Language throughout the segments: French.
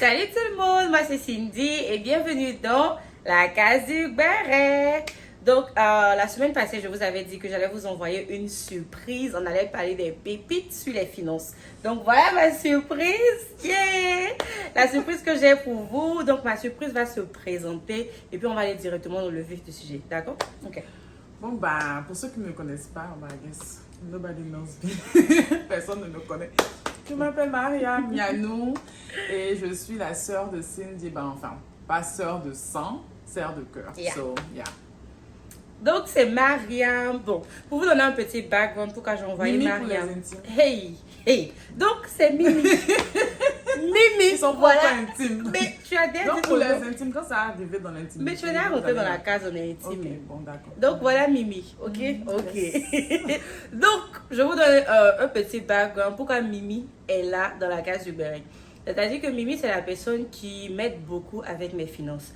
Salut tout le monde, moi c'est Cindy et bienvenue dans la case du béret. Donc la semaine passée, je vous avais dit que j'allais vous envoyer une surprise. On allait parler des pépites sur les finances. Donc voilà ma surprise. Yeah! La surprise que j'ai pour vous. Donc ma surprise va se présenter et puis on va aller directement dans le vif du sujet. D'accord? Ok. Bon, bah, pour ceux qui ne me connaissent pas, bah, I guess nobody knows me. Personne ne me connaît. Je m'appelle Maria Mianou et je suis la sœur de Cindy. Bah, enfin, pas sœur de sang, sœur de cœur. Yeah. So, yeah. Donc c'est Mariam. Bon, pour vous donner un petit background, pourquoi j'ai envoyé Mimi pour Mariam. les intimes. Hey, hey. Donc c'est Mimi. Mimi. Ils sont pas voilà. intimes. Mais tu as déjà Donc, dit pour ton les nom. intimes, quand ça arrive dans l'intimité. Mais tu es déjà rentré dans la case, on est Ok, intime. bon, d'accord. Donc voilà Mimi, ok? Ok. Yes. Donc, je vous donne un petit background. Pourquoi Mimi est là dans la case du béret? C'est-à-dire que Mimi, c'est la personne qui m'aide beaucoup avec mes finances.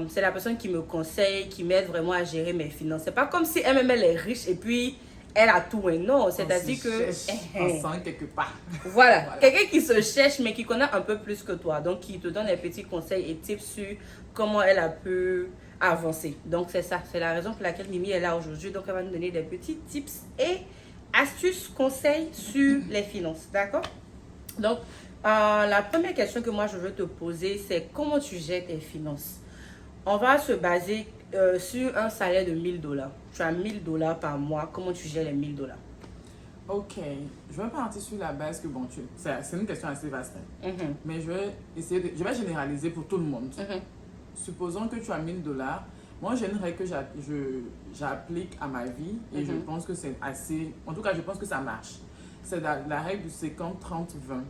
C'est la personne qui me conseille, qui m'aide vraiment à gérer mes finances. C'est pas comme si elle-même elle est riche et puis elle a tout. Hein. Non, c'est-à-dire que... Ensemble quelque part. Voilà. Quelqu'un qui se cherche mais qui connaît un peu plus que toi. Donc, qui te donne des petits conseils et tips sur comment elle a pu avancer. Donc, c'est ça. C'est la raison pour laquelle Mimi est là aujourd'hui. Donc, elle va nous donner des petits tips et astuces, conseils sur les finances. D'accord? Donc, la première question que moi, je veux te poser, c'est comment tu gères tes finances? On va se baser sur un salaire de 1000 $. Tu as 1000 $ par mois. Comment tu gères les 1000 $? Ok, je vais partir sur la base que bon, c'est une question assez vaste, hein. Mhm. Mais je vais je vais généraliser pour tout le monde. Mhm. Supposons que tu as 1000 $. Moi, j'ai une règle que j'applique à ma vie et je pense que c'est assez, en tout cas, je pense que ça marche. C'est la règle du 50-30-20.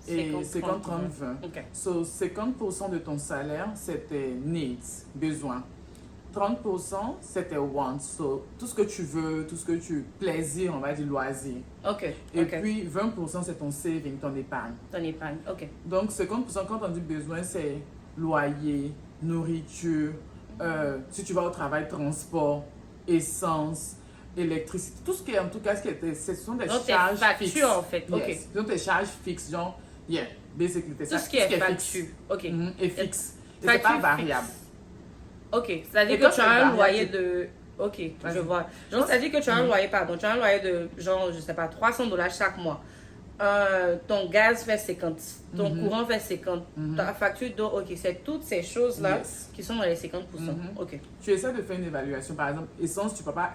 Et 50-30-20. Ok. So, 50% de ton salaire, c'est tes needs, besoins. 30%, c'est tes wants. So, tout ce que tu veux, tout ce que tu... Plaisir, on va dire loisir. Ok. Et Ok. puis, 20%, c'est ton saving, ton épargne. Ton épargne. Ok. Donc, 50%, quand on dit besoin, c'est loyer, nourriture, si tu vas au travail, transport, essence, électricité. Tout ce qui est, en tout cas, ce sont des Donc, charges tes fixes. factures, en fait. Ok. Yes. Donc, tes charges fixes, genre, yeah, basically, Tout ce qui est facture. fixe. Ok. Et fixe. Et c'est Facture pas fixe. variable. Ok. C'est-à-dire Et que quand tu c'est as un variable, loyer tu- de... Ok, Vas-y. je vois. Genre, c'est-à-dire que tu as un loyer, pardon, tu as un loyer de, genre, je sais pas, 300 $ chaque mois. Ton gaz fait 50, ton courant fait 50, ta facture d'eau, ok, c'est toutes ces choses-là Yes. qui sont dans les 50%. Ok. Tu essaies de faire une évaluation. Par exemple, essence, tu vas pas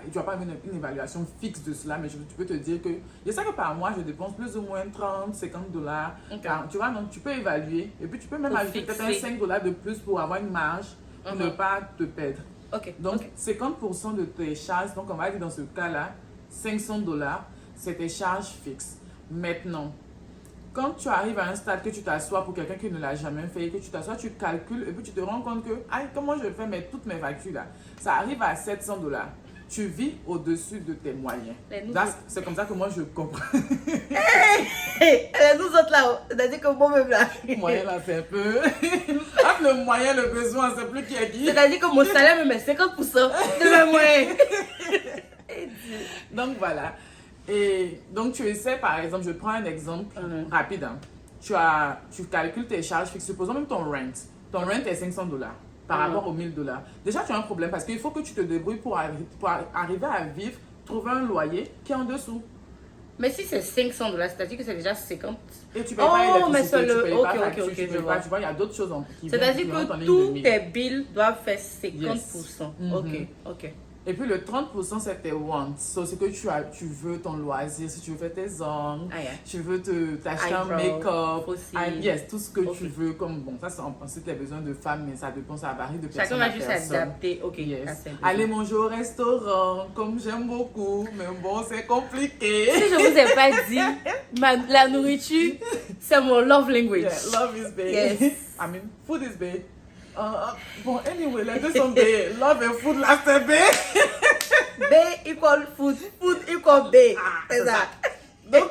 une évaluation fixe de cela, mais tu peux te dire que je sais que par mois, je dépense plus ou moins 30, 50 $. Ok. Tu vois, donc tu peux évaluer et puis tu peux même Pour ajouter peut-être un fixer. 5 $ de plus pour avoir une marge pour ne pas te perdre. Ok. Donc, ok. 50% de tes charges, donc on va dire dans ce cas-là, 500 $, c'est tes charges fixes. Maintenant, quand tu arrives à un stade que tu t'assois pour quelqu'un qui ne l'a jamais fait, que tu t'assois, tu calcules et puis tu te rends compte que, ah, comment je fais toutes mes factures là? Ça arrive à 700 $. Tu vis au-dessus de tes moyens. C'est comme ça que moi je comprends. Hey, nous autres là, c'est-à-dire que moi-même là. Le moyen là, c'est un peu. Entre le moyen et le besoin, c'est plus qui est qui. C'est-à-dire que mon salaire me met 50% de mes moyens. Donc voilà. Et donc tu essaies, par exemple, je prends un exemple rapide. Hein. Tu calcules tes charges fixes. Supposons même ton rent. Ton rent est 500 $ par rapport aux 1000 $. Déjà, tu as un problème parce qu'il faut que tu te débrouilles pour arriver à vivre, trouver un loyer qui est en dessous. Mais si c'est 500 $, c'est-à-dire que c'est déjà 50. Et tu payes pas l'électricité, mais c'est le... tu payes Ok, pas ok, facture, ok, tu je payes vois. pas, tu vois, il y a d'autres choses qui C'est-à-dire qui rentrent en que ligne de tous mire. tes bills doivent faire 50%. Yes. Ok, ok. Et puis le 30%, c'est tes wants. So, c'est que tu veux ton loisir, si tu veux faire tes ongles, Ah, yeah. tu veux t'acheter un Eyebrow, make-up, aussi. yes, tout ce que Ok. tu veux. Comme, bon, ça c'est en principe les besoins de femmes, mais ça dépend, ça varie de personne Chacun à va juste personne. s'adapter. Ok, à Yes. ses besoins. Aller manger au restaurant, comme j'aime beaucoup, mais bon, c'est compliqué. Si je vous ai pas dit, la nourriture, c'est mon love language. Yeah, love is big. Yes. I mean, food is big. Bon, anyway, les deux sont big. Love and food, là, c'est big. B equal food, food equal B. C'est ça. Donc,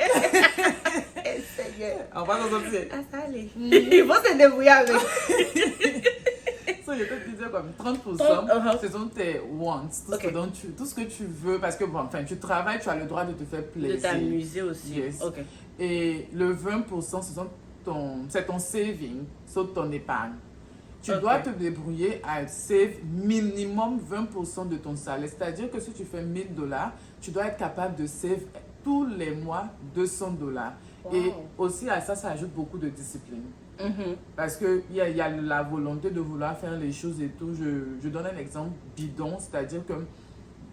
Eh, Seigneur. on va s'en sortir. Ah, ça allait. Ils vont se débrouiller avec. So, je peux te dire comme 30%, ce sont tes wants, tout ce que tu veux, parce que bon, enfin, tu travailles, tu as le droit de te faire De plaisir. t'amuser aussi. Yes. Ok. Et le 20%, ce sont c'est ton saving, sur ton épargne. Tu Ok. dois te débrouiller à save minimum 20% de ton salaire. C'est-à-dire que si tu fais 1000 dollars, tu dois être capable de save tous les mois 200 dollars. Wow. Et aussi à ça, ça ajoute beaucoup de discipline. Mhm. Parce qu'il y a la volonté de vouloir faire les choses et tout. Je donne un exemple bidon, c'est-à-dire que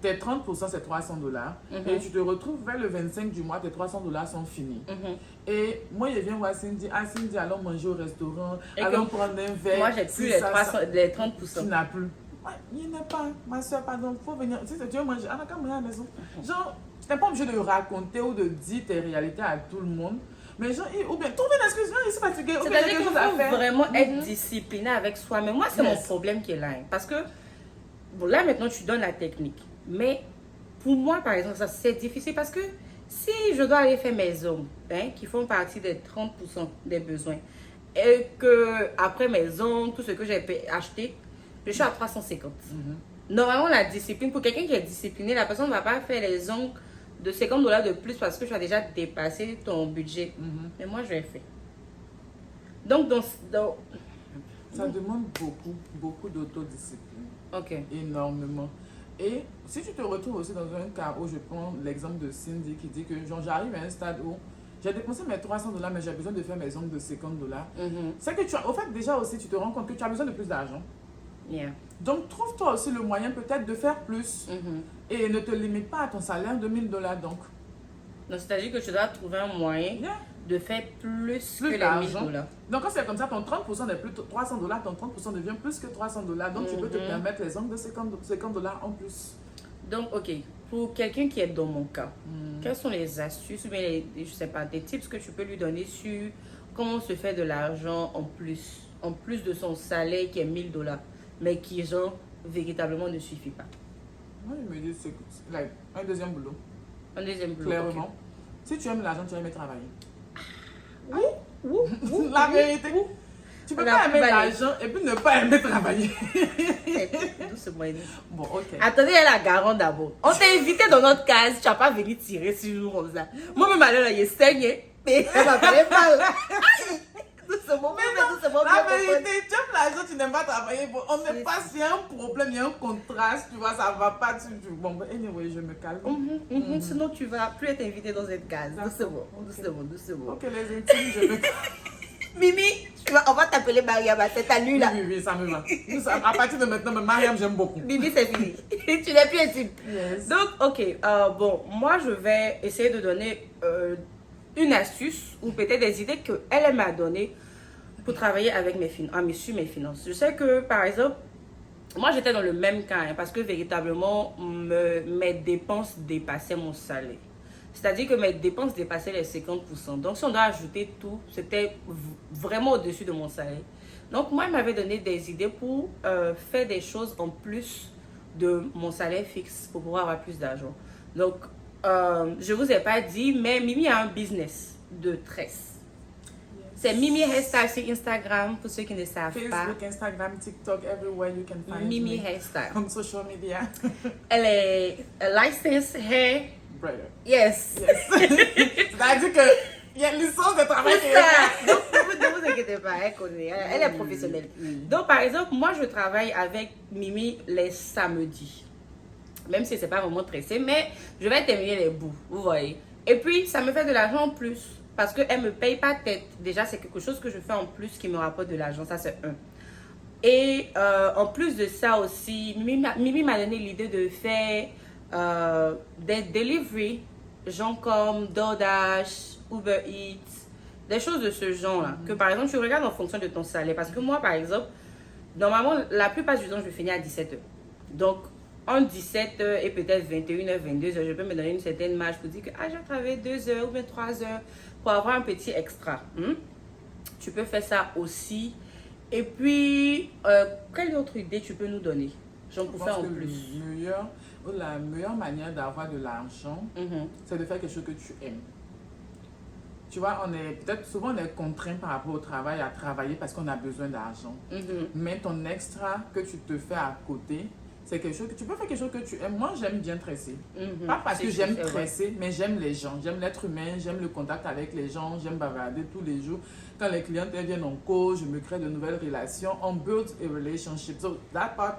tes 30% c'est 300 dollars. Et tu te retrouves vers le 25 du mois, tes 300 dollars sont finis. Mhm. Et moi, je viens voir Cindy. Ah, Cindy, allons manger au restaurant, Et allons que prendre un verre. Moi, j'ai plus Si les, ça, 300, les 30%. tu n'as plus. Ouais, il n'y en a pas. Ma soeur, pardon, il faut venir. Si tu veux manger, on a qu'à manger à la maison. Genre, tu n'es pas obligé de raconter ou de dire tes réalités à tout le monde. Mais genre, ou bien trouver une excuse, je suis fatiguée. Ou bien j'ai C'est-à-dire quelque qu'il chose à faut faire. vraiment être discipliné avec soi-même. Moi, c'est mon problème qui est là. Hein. Parce que, bon, là, maintenant, tu donnes la technique. Mais pour moi, par exemple, ça, c'est difficile parce que si je dois aller faire mes ongles, hein, qui font partie des 30% des besoins, et que après mes ongles, tout ce que j'ai acheté, je suis à 350. Normalement, la discipline, pour quelqu'un qui est discipliné, la personne ne va pas faire les ongles de 50 dollars de plus parce que tu as déjà dépassé ton budget. Mais moi, je l'ai fait. Donc, Ça demande beaucoup d'autodiscipline. ok. Énormément. Et si tu te retrouves aussi dans un cas où je prends l'exemple de Cindy qui dit que genre, j'arrive à un stade où j'ai dépensé mes 300 dollars, mais j'ai besoin de faire mes ongles de 50 dollars. C'est que tu as, au fait, déjà aussi, tu te rends compte que tu as besoin de plus d'argent. Yeah. Donc, trouve-toi aussi le moyen peut-être de faire plus. Et ne te limite pas à ton salaire de 1000 dollars. Donc, C'est-à-dire que tu dois trouver un moyen yeah. de faire plus que les 1000 d'argent. dollars. Donc, quand c'est comme ça, ton 30% n'est plus 300 dollars, ton 30% devient plus que 300 dollars. Donc, tu peux te permettre les ongles de 50 dollars en plus. Donc, ok. Pour quelqu'un qui est dans mon cas, quelles sont les astuces ou bien je sais pas, des tips que tu peux lui donner sur comment se faire de l'argent en plus de son salaire qui est 1000 dollars, mais qui, genre, véritablement ne suffit pas. Moi, je me dis, c'est like, un deuxième boulot. Un deuxième boulot. Clairement. ok. Si tu aimes l'argent, tu vas aimer travailler. Ouh, La vérité. Tu peux On a pas plus aimer balayé. l'argent et puis ne pas aimer travailler. Doucement. Bon, ok. Attendez, elle a garant d'abord. On t'a invité dans notre case, tu n'as pas venu tirer ce jour comme ça. Moi-même, là, il est saigné. Mais elle m'a parlé mal. Doucement, doucement. La vérité, tu aimes l'argent, tu n'aimes pas travailler. Bon, on n'est pas, s'il y a un problème, il y a un contraste, tu vois, ça va pas. Bon, anyway, je me calme. Sinon, tu vas plus être invité dans cette case. Doucement. Ok, les intimes, je me calme. Mimi, on va t'appeler Mariam, c'est ta nuit là. Oui, ça me va. À partir de maintenant, Mariam, j'aime beaucoup. Mimi, c'est fini. Tu n'es plus intime. Yes. Donc, ok, bon, moi je vais essayer de donner une astuce ou peut-être des idées qu'elle m'a données pour travailler avec sur mes finances. Je sais que, par exemple, moi j'étais dans le même cas hein, parce que véritablement, mes dépenses dépassaient mon salaire. C'est-à-dire que mes dépenses dépassaient les 50%. Donc, si on doit ajouter tout, c'était vraiment au-dessus de mon salaire. Donc, moi, il m'avait donné des idées pour faire des choses en plus de mon salaire fixe pour pouvoir avoir plus d'argent. Donc, je ne vous ai pas dit, mais Mimi a un business de tresse. C'est Mimi Hairstyle sur Instagram, pour ceux qui ne savent pas. Facebook, Instagram, TikTok, everywhere you can find Mimi me. Hairstyle. On social media. Elle est licensed hair. Brother. Yes. C'est-à-dire que il y a une licence de travail. C'est ça. Donc, ne vous inquiétez pas, elle connaît, elle est professionnelle. Donc, par exemple, moi, je travaille avec Mimi les samedis. Même si ce n'est pas vraiment pressé, mais je vais terminer les bouts, vous voyez. Et puis, ça me fait de l'argent en plus. Parce qu'elle ne me paye pas tête. Déjà, c'est quelque chose que je fais en plus qui me rapporte de l'argent. Ça, c'est un. Et en plus de ça aussi, Mimi m'a donné l'idée de faire des deliveries, genre comme DoorDash, Uber Eats, des choses de ce genre-là. Que par exemple, tu regardes en fonction de ton salaire. Parce que moi, par exemple, normalement, la plupart du temps, je finis à 17h. Donc, entre 17h et peut-être 21h, 22h, je peux me donner une certaine marge pour dire que j'ai travaillé 2 heures ou bien 3 heures pour avoir un petit extra. Tu peux faire ça aussi. Et puis, quelle autre idée tu peux nous donner? J'en peux faire en plus. La meilleure manière d'avoir de l'argent, c'est de faire quelque chose que tu aimes. Tu vois, souvent on est contraint par rapport au travail à travailler parce qu'on a besoin d'argent. Mais ton extra que tu te fais à côté, c'est quelque chose que tu peux faire quelque chose que tu aimes. Moi, j'aime bien tresser. Mhm. Pas parce que C'est j'aime vrai. tresser, mais j'aime les gens. J'aime l'être humain, j'aime le contact avec les gens, j'aime bavarder tous les jours. Quand les clientes elles viennent en cours, je me crée de nouvelles relations. On build a relationship. So that part,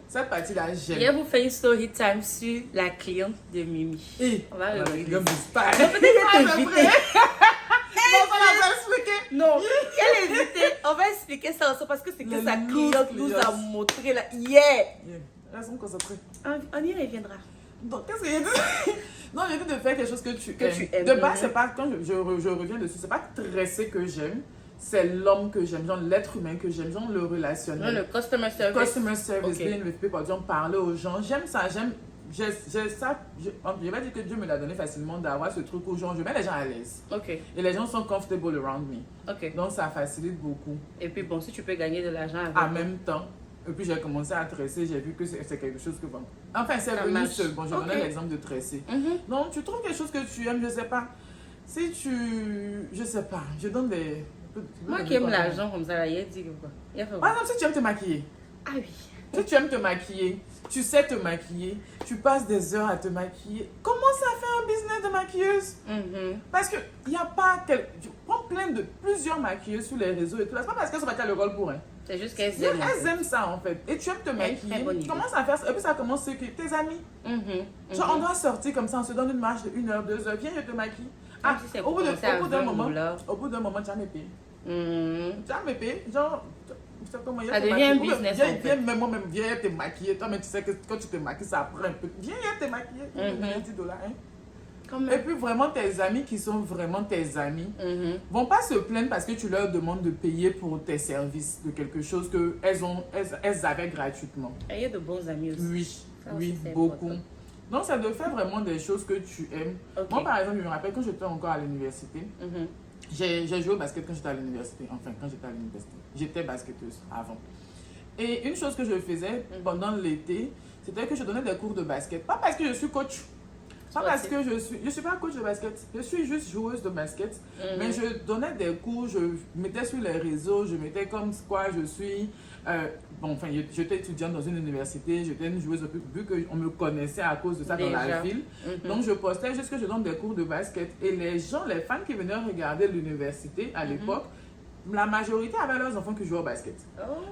cette partie-là, Je j'aime. vais vous faire une story time sur la cliente de Mimi. Et On va regarder. comme du spy. Non, peut-être qu'elle est invitée. On va la expliquer. Non, elle est invitée. On va expliquer ça ensemble parce que c'est que Les sa loose cliente nous a clients. montré là. Yeah! Yeah. Restons concentrés. On y reviendra. Donc, qu'est-ce que j'ai dit? Non, j'ai dit de faire quelque chose que tu aimes. tu aimes. De base, c'est pas, quand je reviens dessus, c'est pas tresser que j'aime, c'est l'homme que j'aime, genre l'être humain que j'aime, genre le Non, relationnel. le customer service. Customer service, Ok. being with people, genre parler aux gens. J'aime ça, j'ai ça. Je vais dire que Dieu me l'a donné facilement d'avoir ce truc où genre, je mets les gens à l'aise. Ok, Et les gens sont comfortable around me. ok. Donc, ça facilite beaucoup. Et puis bon, si tu peux gagner de l'argent avec. En même temps, et puis j'ai commencé à tresser, j'ai vu que c'est quelque chose que bon. Enfin, c'est Ça venu marche. seul. Bon, je Ok. donnais l'exemple de tresser. Mhm. Non, tu trouves quelque chose que tu aimes, je sais pas. Si tu. Je sais pas, je donne des. Moi qui aime l'argent comme ça, là, il dit que quoi. Il a fait Par exemple, si tu aimes te maquiller, Ah oui. si tu aimes te maquiller, tu sais te maquiller, tu passes des heures à te maquiller, commence à faire un business de maquilleuse. Mhm. Parce qu'il n'y a pas. Tu prends plusieurs maquilleuses sur les réseaux et tout. C'est pas parce qu'elles sont maquillées le rôle pour, hein. C'est juste qu'elles Elles aiment. en fait. aiment ça en fait. Et tu aimes te très maquiller, bonne idée. commence à faire ça. Et puis ça commence avec tes amis. Mhm. Genre, on doit sortir comme ça, on se donne une marche de 1 heure, 2 heures. Viens, je te maquille. Ah, Même si c'est au pour bout commencer à d'un 20 moment, $. au bout d'un moment, tu vas me payer. Mhm. Tu vas me payer. Genre, c'est comment Ça devient un business, en fait. Viens, même moi-même, viens te maquiller. Toi, mais tu sais que quand tu te maquilles, ça prend un peu. Viens te maquiller. Mhm. 10 $. Hein. Quand Et même. puis, vraiment, tes amis qui sont vraiment tes amis Mhm. vont pas se plaindre parce que tu leur demandes de payer pour tes services, de quelque chose qu'elles avaient gratuitement. Et il y a de bons amis aussi. Oui, Ça oui, aussi, c'est beaucoup. important. Donc, ça de faire vraiment des choses que tu aimes. Ok. Moi, par exemple, je me rappelle quand j'étais encore à l'université, Mhm. j'ai joué au basket quand j'étais à l'université. Enfin, quand j'étais à l'université. J'étais basketteuse avant. Et une chose que je faisais pendant l'été, c'était que je donnais des cours de basket. Pas parce que je suis coach. Pas parce que je suis pas coach de basket. Je suis juste joueuse de basket. Mais je donnais des cours, je mettais sur les réseaux, je mettais comme quoi je suis. Bon, enfin, j'étais étudiante dans une université, j'étais une joueuse, vu qu'on me connaissait à cause de ça dans la Déjà. ville. Donc, je postais juste que je donne des cours de basket. Et les gens, les fans qui venaient regarder l'université à l'époque, la majorité avaient leurs enfants qui jouaient au basket.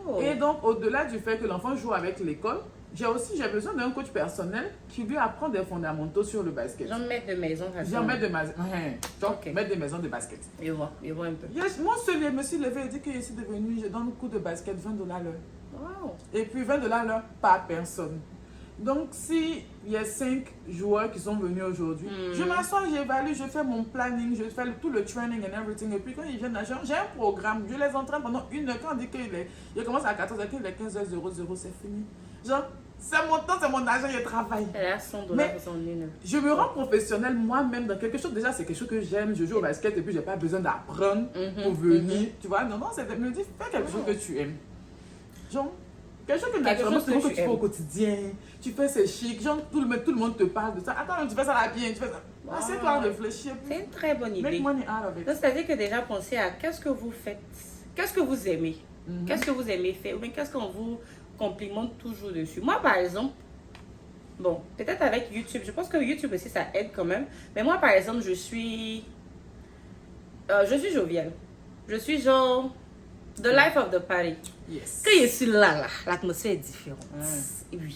Oh. Et donc, au-delà du fait que l'enfant joue avec l'école, j'ai besoin d'un coach personnel qui lui apprend des fondamentaux sur le basket. J'en mets de maison. J'en mets des Ok. mettre des maisons de basket. Je vois un peu. Moi seul, je me suis levée et dit que je suis devenue, je donne un cours de basket 20 $ l'heure. Wow. Et puis 20 $ l'heure par personne. Donc, s'il y a 5 joueurs qui sont venus aujourd'hui, je m'assois, j'évalue, je fais mon planning, je fais tout le training and everything. Et puis, quand ils viennent à j'ai un programme, je les entraîne pendant 1 heure. Quand on dit qu'il commence à 14 h, qu'il est 15h00, c'est fini. Genre, c'est mon temps, c'est mon argent, je travaille. Elle a 100 $ Mais- pour son une. Je me rends professionnelle moi-même dans quelque chose. Déjà, c'est quelque chose que j'aime. Je joue au basket et puis, j'ai pas besoin d'apprendre pour venir. Tu vois, non, c'est de me dire, fais quelque chose que tu aimes. Genre, quelque chose que naturellement, chose que c'est que tu tu fais au aimes. quotidien. Tu fais, c'est chic. Genre, tout le monde te parle de ça. Attends, tu fais ça là bien, tu fais ça. Assieds-toi à réfléchir. C'est une très bonne Make idée. money out of it. Donc, c'est-à-dire que déjà, pensez à qu'est-ce que vous faites, qu'est-ce que vous aimez, qu'est-ce que vous aimez faire, ou bien qu'est-ce qu'on vous complimente toujours dessus. Moi, par exemple, bon, peut-être avec YouTube, je pense que YouTube aussi, ça aide quand même. Mais moi, par exemple, je suis joviale. Je suis genre, the life of the party. Yes. Quand je suis là, l'atmosphère est différente. Oui.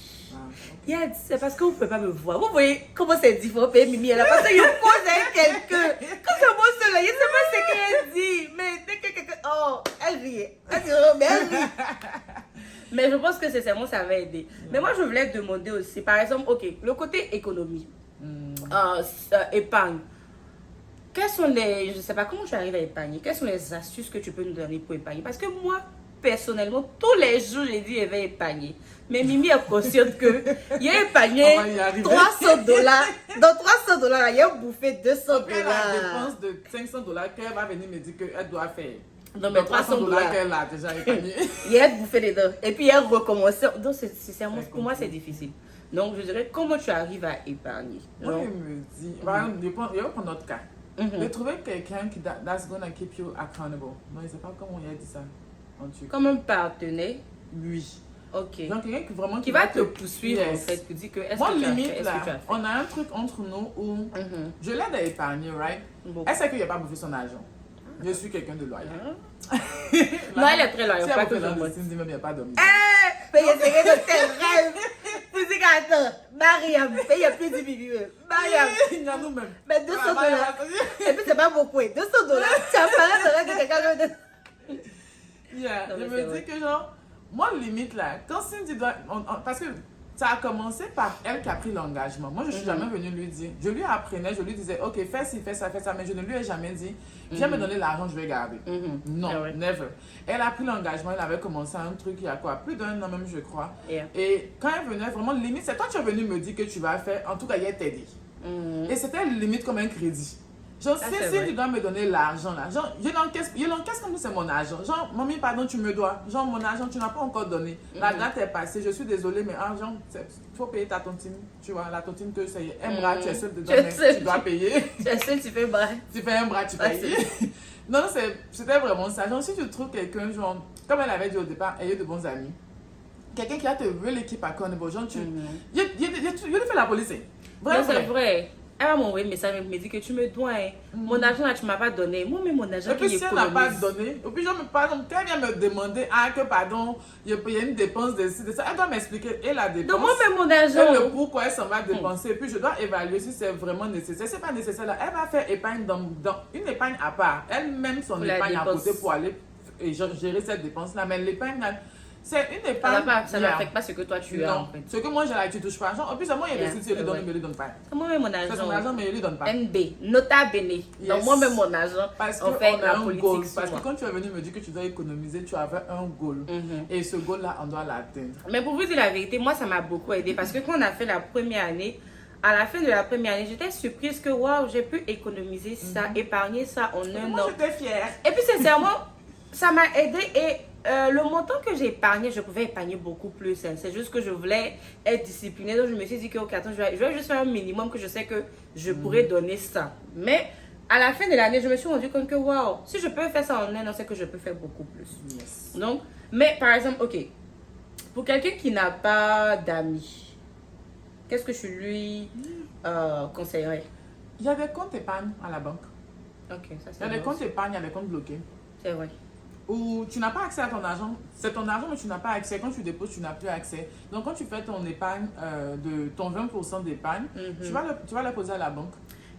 C'est parce que vous ne pouvez pas me voir. Vous voyez comment c'est différent, Mimi. Elle a parce que je pose avec quelqu'un. Quand je monte seule, je ne sais pas ce qu'elle dit. Mais dès que quelqu'un. Oh, elle rit. Elle dit, oh, mais elle rit. Mais je pense que sincèrement, ça va aider. Mais moi, je voulais demander aussi, par exemple, ok, le côté économie, épargne. Quelles sont les. Je ne sais pas comment tu arrives à épargner. Quelles sont les astuces que tu peux nous donner pour épargner? Parce que moi, personnellement, tous les jours, j'ai dit, je vais épargner. Mais Mimi est consciente que il a épargné On va y arriver. 300 $. Dans 300 $, il a bouffé 200 $. Elle a la dépense de 500 $ qu'elle va venir me dire qu'elle doit faire. Non, mais Donc, 300 $. qu'elle a déjà épargné. Il a bouffé les dents. Et puis, il a recommencé. Donc, sincèrement, pour moi, c'est difficile. Donc, je dirais, comment tu arrives à épargner? Moi, Genre, il me dit, par exemple, je vais prendre notre cas. De trouver quelqu'un qui that's gonna keep you accountable. Non, je ne sais pas comment on a dit ça en turc. comme un partenaire. Oui. Ok. Donc, quelqu'un qui vraiment Qui va te poursuivre, en Yes. fait, qui dit que est-ce Moi, que tu as fait, limite, est-ce là, que tu as fait. on a un truc entre nous où Mhm. je l'aide à épargner, right? Beaucoup. Elle sait qu'il n'y a pas bouffé son argent. Je suis quelqu'un de loyal. Hein? Non, elle est très loyale, Si pas elle que bouffé je dans vois. le style, même il n'y a pas d'homme. Paye tes de tes rêves. Musique, attends. Mariam, paye plus du bibi. Mariam, Il y a nous-mêmes. mais $200. Et puis, c'est pas beaucoup. $200. Tu as parlé de quelqu'un de. Yeah. Non, Je mais c'est me vrai. dis que genre, moi limite là, quand Cindy doit, parce que ça a commencé par elle qui a pris l'engagement. Moi je suis jamais venue lui dire, je lui apprenais, je lui disais ok fais ci, fais ça, mais je ne lui ai jamais dit, viens me donner l'argent, je vais garder. Non, Ah ouais. never. Elle a pris l'engagement, elle avait commencé un truc il y a quoi, plus d'un an même je crois. Yeah. Et quand elle venait vraiment limite, c'est toi qui es venu me dire que tu vas faire, en tout cas hier t'ai dit. Et c'était limite comme un crédit. Genre, Ah, c'est si vrai. tu dois me donner l'argent là, genre, je l'encaisse comme si c'est mon argent. Genre, mamie, pardon, tu me dois. Genre, mon argent, tu n'as pas encore donné. La date est passée, je suis désolée, mais argent, il faut payer ta tontine. Tu vois, la tontine que c'est un bras, tu es seul dedans, Je mais sais. tu dois payer. Tu sais, tu fais bref. Tu fais un bras, tu Ah, payes. Non, c'était vraiment ça. Genre, si tu trouves quelqu'un, genre, comme elle avait dit au départ, ayez de bons amis. Quelqu'un qui a te really keep accountable. Genre, tu lui fais la police. Non, c'est vrai. Elle va m'envoyer un message, elle me dit que tu me dois. Hein. Mon argent là, tu m'as pas donné. Moi, mais mon argent Et puis qui si elle n'a pas économise. donné, et puis genre, par exemple, quand elle vient me demander, ah que pardon, il y a une dépense de ci, de ça, elle doit m'expliquer et la dépense. Donc, moi, mais mon Et argent. le pourquoi elle s'en va dépenser. Et puis je dois évaluer si c'est vraiment nécessaire. Si c'est pas nécessaire, là, elle va faire épargne dans une épargne à part. Elle-même son Pour la épargne à dépense. côté pour aller et gérer cette dépense-là. Mais l'épargne, là, c'est une Ça épargne. n'affecte pas ce que toi tu as, Non, en fait. ce que moi j'ai là, tu touches pas. Genre, en plus, moi, il y a Yeah, des sites, je lui donne, ouais. il me le donne pas. Moi, mais mon C'est argent. son argent, mais il lui donne pas. NB, nota bene. Yes. Donc, moi, même mon argent, Parce on qu'on fait a la un politique goal. sur Parce que moi. quand tu es venu me dire que tu dois économiser, tu avais un goal. Et ce goal-là, on doit l'atteindre. Mais pour vous dire la vérité, moi, ça m'a beaucoup aidé parce que quand on a fait la première année, à la fin de la première année, j'étais surprise que waouh, j'ai pu économiser ça, épargner ça en un Moi, an. j'étais fière. Et puis, sincèrement, ça m'a aidé et le montant que j'ai épargné, je pouvais épargner beaucoup plus. Hein. C'est juste que je voulais être disciplinée. Donc, je me suis dit que, ok, attends, je vais juste faire un minimum que je sais que je pourrais donner ça. Mais à la fin de l'année, je me suis rendu compte que, waouh, si je peux faire ça en un an, c'est que je peux faire beaucoup plus. Yes. Donc, mais par exemple, ok, pour quelqu'un qui n'a pas d'amis, qu'est-ce que je lui conseillerais? Il y a des comptes épargne à la banque. Ok, ça Il y c'est a des bon. comptes épargne, il y a des comptes bloqués. C'est vrai. Où tu n'as pas accès à ton argent. C'est ton argent, mais tu n'as pas accès. Quand tu déposes, tu n'as plus accès. Donc, quand tu fais ton épargne, de ton 20% d'épargne, tu vas le poser à la banque.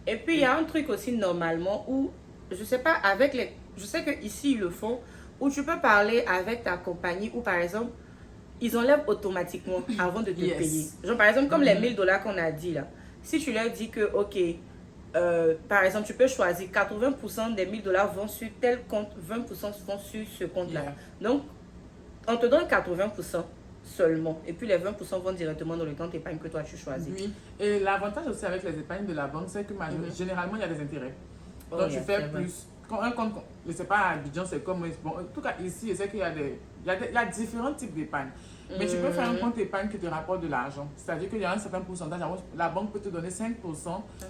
Et puis, il y a un truc aussi normalement où, je sais pas, avec les... Je sais qu'ici, ils le font, où tu peux parler avec ta compagnie, où par exemple, ils enlèvent automatiquement avant de te Yes. payer. Genre, par exemple, comme les $1000 qu'on a dit là. Si tu leur dis que, ok, par exemple, tu peux choisir 80% des $1000 vont sur tel compte, 20% vont sur ce compte-là. Yeah. Donc, on te donne 80% seulement. Et puis, les 20% vont directement dans le compte épargne que toi, tu choisis. Oui. Et l'avantage aussi avec les épargnes de la banque, c'est que généralement, il y a des intérêts. Oh, Donc, yeah, tu fais c'est vrai. plus. Quand un compte, je ne sais pas, à Abidjan, c'est comme. Bon, en tout cas, ici, je sais qu'il y a il y a différents types d'épargne. Mais tu peux faire un compte épargne qui te rapporte de l'argent. C'est-à-dire qu'il y a un certain pourcentage. La banque peut te donner 5%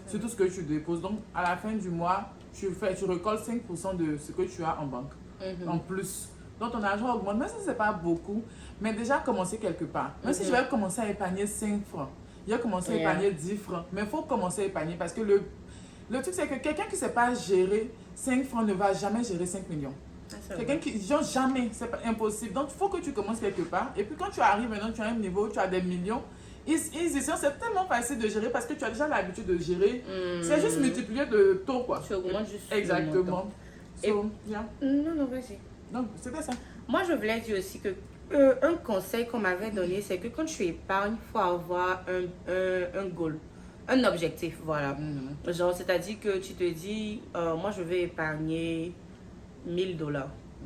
sur tout ce que tu déposes. Donc, à la fin du mois, tu récoltes 5% de ce que tu as en banque. En plus. Donc, ton argent augmente. Même si ce n'est pas beaucoup, mais déjà commencer quelque part. Même si je vais commencer à épargner 5 francs, je vais commencer à épargner 10 francs. Mais il faut commencer à épargner parce que le truc, c'est que quelqu'un qui ne sait pas gérer 5 francs ne va jamais gérer 5 millions. Quelqu'un qui, genre, jamais, c'est impossible. Donc, il faut que tu commences quelque part. Et puis, quand tu arrives maintenant, tu as un niveau, tu as des millions. C'est tellement facile de gérer parce que tu as déjà l'habitude de gérer. C'est juste multiplier de taux, quoi. Tu augmentes juste le Exactement. montant. So, yeah. Non, vas-y. Donc, c'était ça. Moi, je voulais dire aussi que un conseil qu'on m'avait donné, c'est que quand tu épargnes, il faut avoir un goal, un objectif, voilà. Genre, c'est-à-dire que tu te dis, moi, je vais épargner $1000,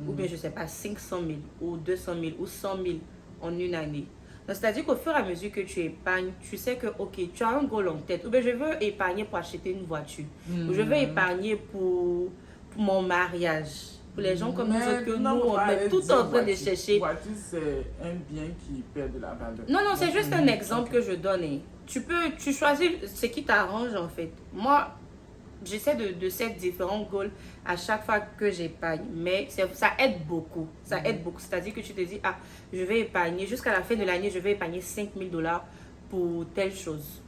ou bien, je sais pas, 500 000, ou 200 000, ou 100 000 en une année. Donc, c'est-à-dire qu'au fur et à mesure que tu épargnes, tu sais que, ok, tu as un goal en tête, ou bien je veux épargner pour acheter une voiture, ou je veux épargner pour mon mariage. Pour les gens comme nous autres, que nous, on est tout en train de chercher. Voiture, c'est un bien qui perd de la valeur. Non, c'est juste un exemple que je donne. Tu choisis ce qui t'arrange en fait. Moi, j'essaie de set différents goals à chaque fois que j'épargne. Mais ça aide beaucoup. Ça aide beaucoup. C'est-à-dire que tu te dis, ah, je vais épargner. Jusqu'à la fin de l'année, je vais épargner 5 000 $ pour telle chose.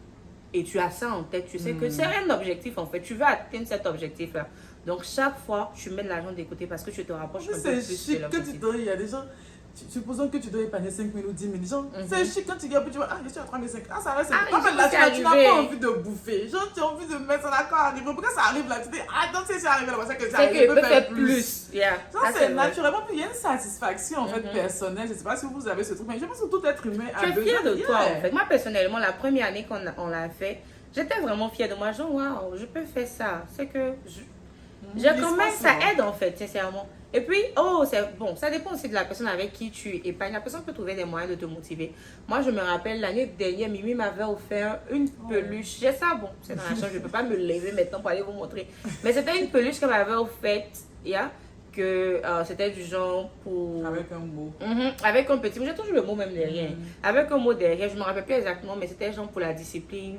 Et tu as ça en tête. Tu sais que c'est un objectif en fait. Tu veux atteindre cet objectif-là. Donc, chaque fois, tu mets de l'argent de côté parce que tu te rapproches un peu plus c'est chic de que l'objectif. il y a des gens, supposons que tu dois épargner 5 000 ou 10 000. Genre, c'est chic quand tu gagnes, tu vois, ah, je suis à 3 500. Ah, ça reste. En fait, là, tu n'as pas envie de bouffer. Genre, tu as envie de mettre ça d'accord, arriver. Pourquoi ça arrive là? Tu dis, ah, donc c'est arrivé là, c'est que ça C'est arrive, que peut faire plus. Yeah. Genre, c'est naturellement, puis il y a une satisfaction en fait personnelle. Je ne sais pas si vous avez ce truc, mais je pense que tout être humain a besoin. Tu es fière de toi en fait. Moi, personnellement, la première année qu'on l'a fait, j'étais vraiment fière de moi. Genre, waouh, je peux faire ça. C'est que. Quand même, ça aide en fait, sincèrement. Et puis, c'est bon, ça dépend aussi de la personne avec qui tu épargnes. La personne peut trouver des moyens de te motiver. Moi, je me rappelle, l'année dernière, Mimi m'avait offert une peluche. J'ai ça, bon, c'est dans la chambre, je ne peux pas me lever maintenant pour aller vous montrer. Mais c'était une peluche qu'elle m'avait offerte, que c'était du genre pour... Avec un mot. Avec un petit mot, j'ai toujours le mot même derrière. Avec un mot derrière, je ne me rappelle plus exactement, mais c'était genre pour la discipline.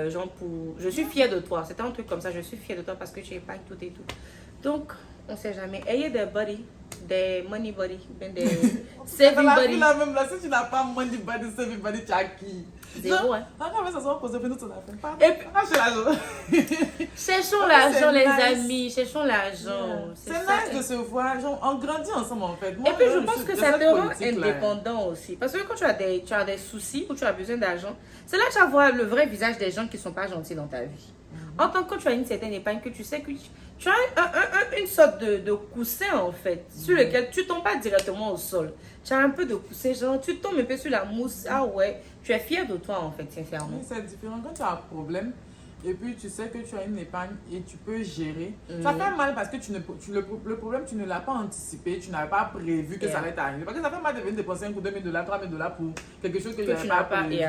Genre pour... Je suis fière de toi. C'était un truc comme ça. Je suis fière de toi parce que tu épargnes tout et tout. Donc, on ne sait jamais. Ayez des buddies, des money buddies, des saving buddies. La même là, si tu n'as pas money buddy, saving buddy, tu as qui? Zéro, hein. Ça sera posé pour nous, ton affaire. Et puis, cherchons l'argent, les amis. Cherchons l'argent. C'est nice de se voir. Genre, on grandit ensemble en fait. Moi, et puis, je pense que ça te rend indépendant aussi. Parce que quand tu as des soucis ou tu as besoin d'argent, c'est là que tu vas voir le vrai visage des gens qui ne sont pas gentils dans ta vie. En tant que tu as une certaine épargne, que tu sais que tu as une sorte de coussin en fait, sur lequel tu ne tombes pas directement au sol. Tu as un peu de coussin, genre tu tombes un peu sur la mousse. Ah ouais, tu es fier de toi en fait, sincèrement. Oui, c'est différent. Quand tu as un problème et puis tu sais que tu as une épargne et tu peux gérer, ça fait mal parce que le problème, tu ne l'as pas anticipé, tu n'avais pas prévu que ça allait t'arriver. Parce que ça fait mal de venir dépenser un coup de 2 000 $, 3 000 $ pour quelque chose que tu n'as pas prévu.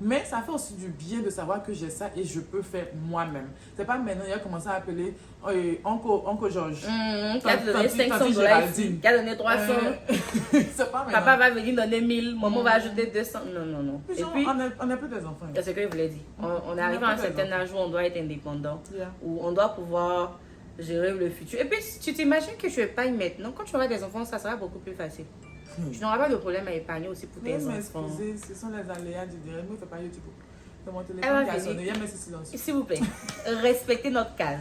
Mais ça fait aussi du bien de savoir que j'ai ça et je peux faire moi-même. C'est pas maintenant, il a commencé à appeler Oncle Georges. Qui a donné 500 $, qui a donné 300. C'est pas maintenant. Papa va venir donner 1000, maman va ajouter 200. Non. Et puis, on n'a plus des enfants. C'est ce que je voulais dire. On arrive à un certain âge où on doit être indépendant, où on doit pouvoir gérer le futur. Et puis, tu t'imagines que tu épargnes maintenant. Quand tu auras des enfants, ça sera beaucoup plus facile. Tu n'auras pas de problème à épargner aussi pour tes enfants. Excusez, ce sont les aléas du direct. Moi, je ne fais pas YouTube. C'est mon téléphone qui a sonné. Il y a silencieux. S'il vous plaît, respectez notre case.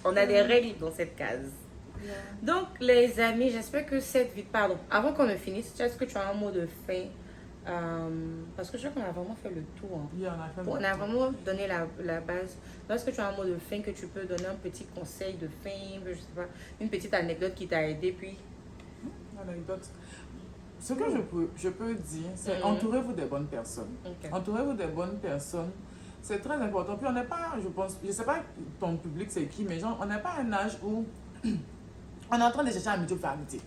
On a des règles dans cette case. Donc, les amis, j'espère que cette vidéo... Pardon, avant qu'on ne finisse, est-ce que tu as un mot de fin? Parce que je crois qu'on a vraiment fait le tour. On a vraiment donné la base. Est-ce que tu as un mot de fin que tu peux donner, un petit conseil de fin, je sais pas, une petite anecdote qui t'a aidé, puis... Anecdote. Ce que je peux dire, c'est entourez-vous des bonnes personnes. Entourez-vous des bonnes personnes. C'est très important. Puis on n'est pas, je pense, je ne sais pas ton public c'est qui, mais genre, on n'est pas à un âge où on est en train de chercher amitié ou faire amitié.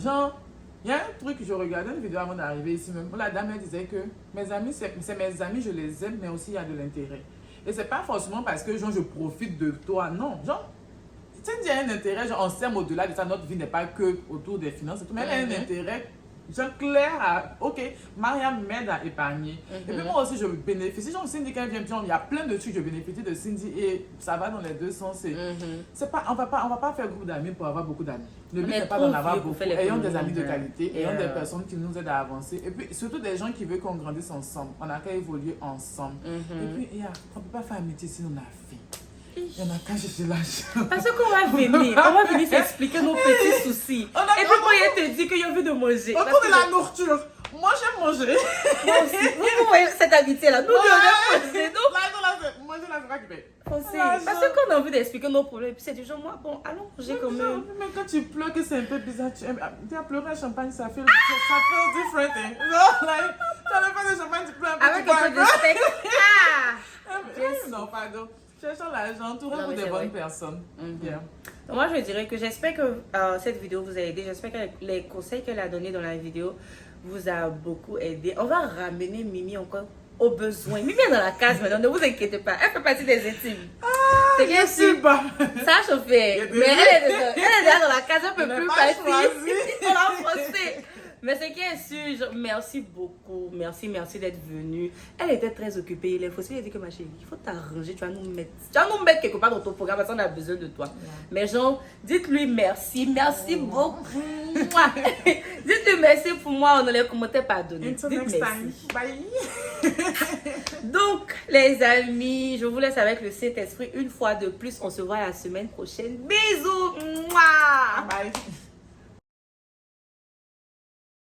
Genre, il y a un truc, je regardais une vidéo avant d'arriver ici même, où la dame elle disait que mes amis, c'est mes amis, je les aime, mais aussi il y a de l'intérêt. Et c'est pas forcément parce que genre, je profite de toi, non. Genre, tu sais, il y a un intérêt, genre, on s'aime au-delà de ça, notre vie n'est pas que autour des finances, mais il y a un intérêt. Genre clair à, ok, Mariam m'aide à épargner. Et puis moi aussi, je bénéficie. Genre Cindy, quand elle vient, il y a plein de trucs, je bénéficie de Cindy et ça va dans les deux sens. C'est pas, on va pas faire groupe d'amis pour avoir beaucoup d'amis. Le but n'est pas d'en avoir beaucoup. Ayons des amis de qualité, ayons des personnes qui nous aident à avancer. Et puis surtout des gens qui veulent qu'on grandisse ensemble. On a qu'à évoluer ensemble. Et puis, on ne peut pas faire amitié si on a faim. Il y en a qu'un, je te lâche. Parce qu'on va venir s'expliquer nos petits soucis. Et puis quand il te dit qu'il y a envie de manger. Autour de la nourriture. Moi, j'aime manger. Moi aussi. Vous voyez cette amitié-là. Nous, on aime manger. Donc, manger là, c'est pas qui fait. Parce qu'on a envie d'expliquer nos problèmes. Et puis c'est du genre, moi, bon, allons manger quand même. Mais quand tu pleures, que c'est un peu bizarre, tu as pleuré un champagne, ça fait different. Non, like, tu as pas de champagne, tu pleures un peu. Avec un peu de steak. Non, pardon. Cherchons l'argent, entourez-vous des bonnes personnes. Moi, je dirais que j'espère que cette vidéo vous a aidé. J'espère que les conseils qu'elle a donnés dans la vidéo vous a beaucoup aidé. On va ramener Mimi encore aux besoins. Mimi est dans la case maintenant, ne vous inquiétez pas. Elle fait partie des intimes. C'est bien sûr. Ça a chauffé. Mais elle est déjà dans la case, elle ne peut plus partir. On l'a forcée. Mais ce qui est sûr, genre, merci beaucoup. Merci d'être venue. Elle était très occupée. Les fossiles, elle dit que ma chérie, il faut t'arranger. Tu vas nous mettre quelque part dans ton programme parce qu'on a besoin de toi. Yeah. Mais genre, dites-lui merci. Merci beaucoup. Dites-lui merci pour moi. On a les commentaires pardonnés. Until next time. Bye. Donc, les amis, je vous laisse avec le Saint-Esprit. Une fois de plus, on se voit la semaine prochaine. Bisous. Mouah. Bye.